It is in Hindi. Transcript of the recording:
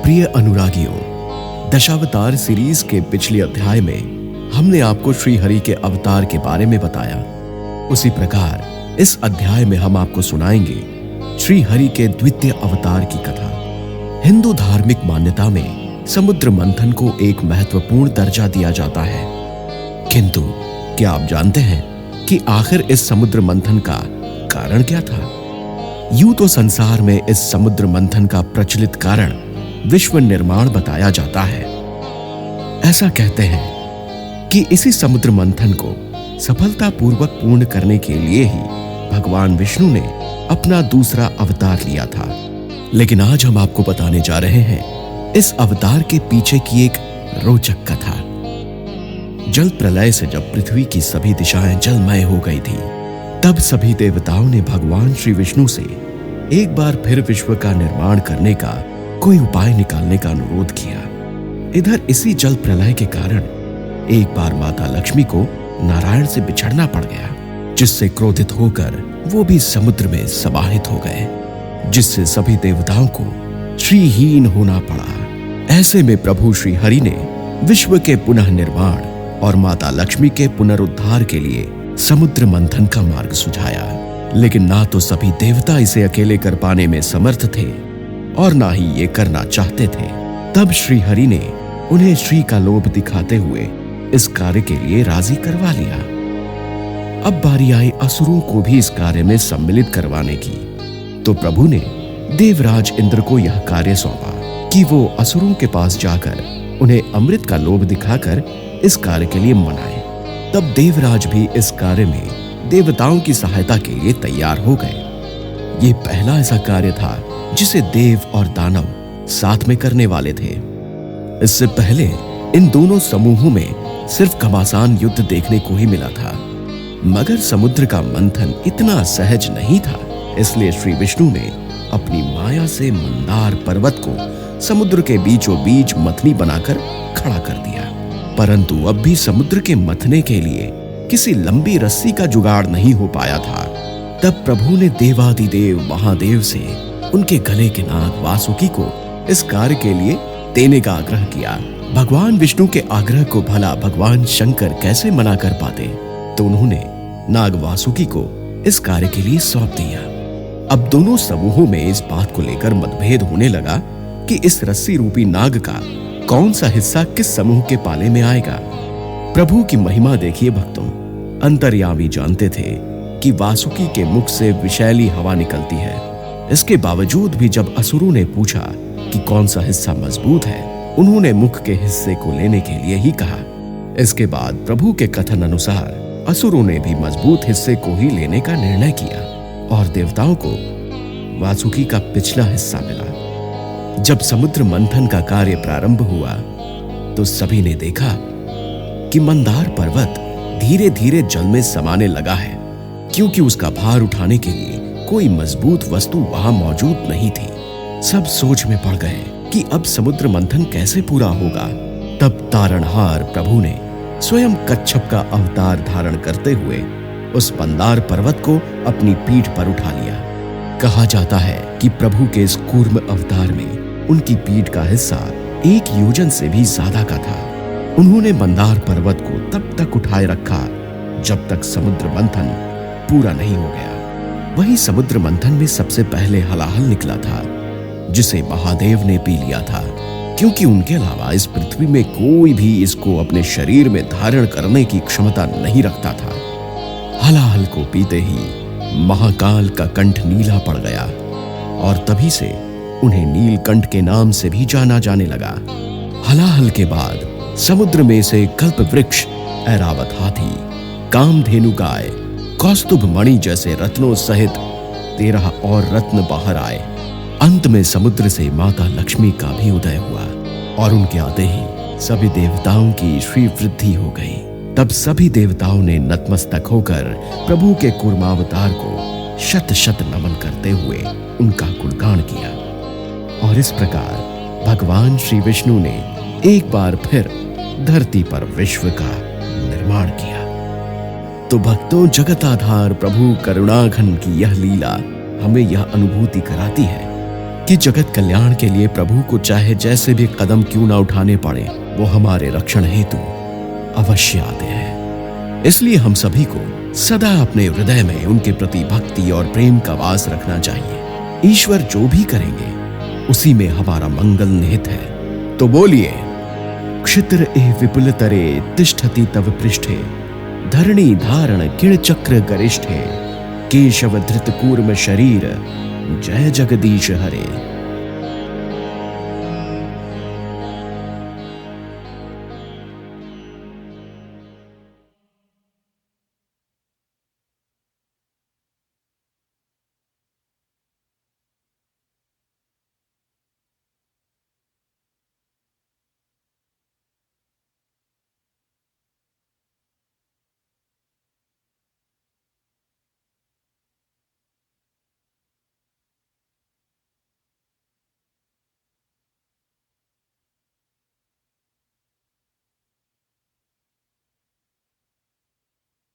प्रिय अनुरागियों, दशावतार सीरीज के पिछले अध्याय में हमने आपको श्री हरि के अवतार के बारे में बताया। उसी प्रकार इस अध्याय में हम आपको सुनाएंगे श्री हरि के द्वितीय अवतार की कथा। हिंदू धार्मिक मान्यता में समुद्र मंथन को एक महत्वपूर्ण दर्जा दिया जाता है, किंतु क्या आप जानते हैं कि आखिर इस समुद्र मंथन का कारण क्या था? यूं तो संसार में इस समुद्र मंथन का प्रचलित कारण विश्व निर्माण बताया जाता है। ऐसा कहते हैं कि इसी समुद्र मंथन को सफलतापूर्वक पूर्ण करने के लिए ही भगवान विष्णु ने अपना दूसरा अवतार लिया था। लेकिन आज हम आपको बताने जा रहे हैं इस अवतार के पीछे की एक रोचक कथा। जल प्रलय से जब पृथ्वी की सभी दिशाएं जलमय हो गई थी, तब सभी देवताओं ने भगवान श्री विष्णु से एक बार फिर विश्व का निर्माण करने का कोई उपाय निकालने का अनुरोध किया। इधर इसी जल प्रलय के कारण एक बार माता लक्ष्मी को नारायण से बिछड़ना पड़ गया, जिससे क्रोधित होकर वो भी समुद्र में समाहित हो गए, जिससे सभी देवताओं को श्रीहीन होना पड़ा। ऐसे में प्रभु श्री हरि ने विश्व के पुनः निर्माण और माता लक्ष्मी के पुनरुद्धार के लिए समुद्र मंथन का मार्ग सुझाया। लेकिन ना तो सभी देवता इसे अकेले कर पाने में समर्थ थे और ना ही ये करना चाहते थे। तब श्री हरि ने उन्हें श्री का लोभ दिखाते हुए इस कार्य के लिए राजी करवा लिया। अब बारी आई असुरों को भी इस कार्य में सम्मिलित करवाने की, तो प्रभु ने देवराज इंद्र को यह कार्य सौंपा कि वो असुरों के पास जाकर उन्हें अमृत का लोभ दिखाकर इस कार्य के लिए मनाए। तब देवराज भी इस कार्य में देवताओं की सहायता के लिए तैयार हो गए। ये पहला ऐसा कार्य था जिसे देव और दानव साथ में करने वाले थे। इससे पहले इन दोनों समूहों में सिर्फ घमासान युद्ध देखने को ही मिला था, मगर समुद्र का मंथन इतना सहज नहीं था। इसलिए श्री विष्णु ने अपनी माया से मंदार पर्वत को समुद्र के बीचों बीच मथनी बनाकर खड़ा कर दिया। परंतु अब भी समुद्र के मथने के लिए किसी लंबी रस्सी का जुगाड़ नहीं हो पाया था। तब प्रभु ने देवादिदेव महादेव से उनके गले के नाग वासुकी को इस कार्य के लिए देने का आग्रह किया। भगवान विष्णु के आग्रह को भला भगवान शंकर कैसे मना कर पाते, तो उन्होंने नाग वासुकी को इस कार्य के लिए सौंप दिया। अब दोनों समूहों में इस बात को लेकर मतभेद होने लगा कि इस रस्सी रूपी नाग का कौन सा हिस्सा किस समूह के पाले में आएगा। प्रभु की महिमा देखिए भक्तों। अंतर्यामी जानते थे कि वासुकी के मुख से विषैली हवा निकलती है। इसके बावजूद भी जब असुरों ने पूछा कि कौन सा हिस्सा मजबूत है, उन्होंने मुख के हिस्से को लेने के लिए ही कहा। इसके बाद प्रभु के कथन अनुसार असुरों ने भी मजबूत हिस्से को ही लेने का निर्णय किया और देवताओं को वासुकी का पिछला हिस्सा मिला। जब समुद्र मंथन का कार्य प्रारंभ हुआ तो सभी ने देखा कि मंदार पर्वत धीरे धीरे जल में समाने लगा है, क्योंकि उसका भार उठाने के लिए कोई मजबूत वस्तु वहां मौजूद नहीं थी। सब सोच में पड़ गए कि अब समुद्र मंथन कैसे पूरा होगा। तब तारणहार प्रभु ने स्वयं कच्छप का अवतार धारण करते हुए उस मंदार पर्वत को अपनी पीठ पर उठा लिया। कहा जाता है कि प्रभु के इस कूर्म अवतार में उनकी पीठ का हिस्सा 1 योजन से भी ज्यादा का था। उन्होंने मंदार पर्वत को तब तक उठाए रखा जब तक समुद्र मंथन पूरा नहीं हो गया। वही समुद्र मंथन में सबसे पहले हलाहल निकला था, जिसे महादेव ने पी लिया था, क्योंकि उनके अलावा इस पृथ्वी में कोई भी इसको अपने शरीर में धारण करने की क्षमता नहीं रखता था। हलाहल को पीते ही महाकाल का कंठ नीला पड़ गया और तभी से उन्हें नीलकंठ के नाम से भी जाना जाने लगा। हलाहल के बाद समुद्र में से कल्प वृक्ष, ऐरावत हाथी, कामधेनु गाय, कौस्तुभ मणि जैसे रत्नों सहित 13 और रत्न बाहर आए। अंत में समुद्र से माता लक्ष्मी का भी उदय हुआ और उनके आते ही सभी देवताओं की श्री वृद्धि हो गई। तब सभी देवताओं ने नतमस्तक होकर प्रभु के कूर्मावतार को शत शत नमन करते हुए उनका गुणगान किया। और इस प्रकार भगवान श्री विष्णु ने एक बार फिर धरती पर विश्व का निर्माण किया। तो भक्तों, जगताधार प्रभु करुणाघन की यह लीला हमें यह अनुभूति कराती है कि जगत कल्याण के लिए प्रभु को चाहे जैसे भी कदम क्यों ना उठाने पड़े, वो हमारे रक्षण हेतु अवश्य आते हैं। इसलिए हम सभी को सदा अपने हृदय में उनके प्रति भक्ति और प्रेम का वास रखना चाहिए। ईश्वर जो भी करेंगे उसी में हमारा मंगल निहित है। तो बोलिए, क्षित्र एव विपुलतरे तिष्ठति तव पृष्ठे, धरणी धारण किण चक्र गरिष्ठे, केशव धृत कूर्म शरीर, जय जगदीश हरे।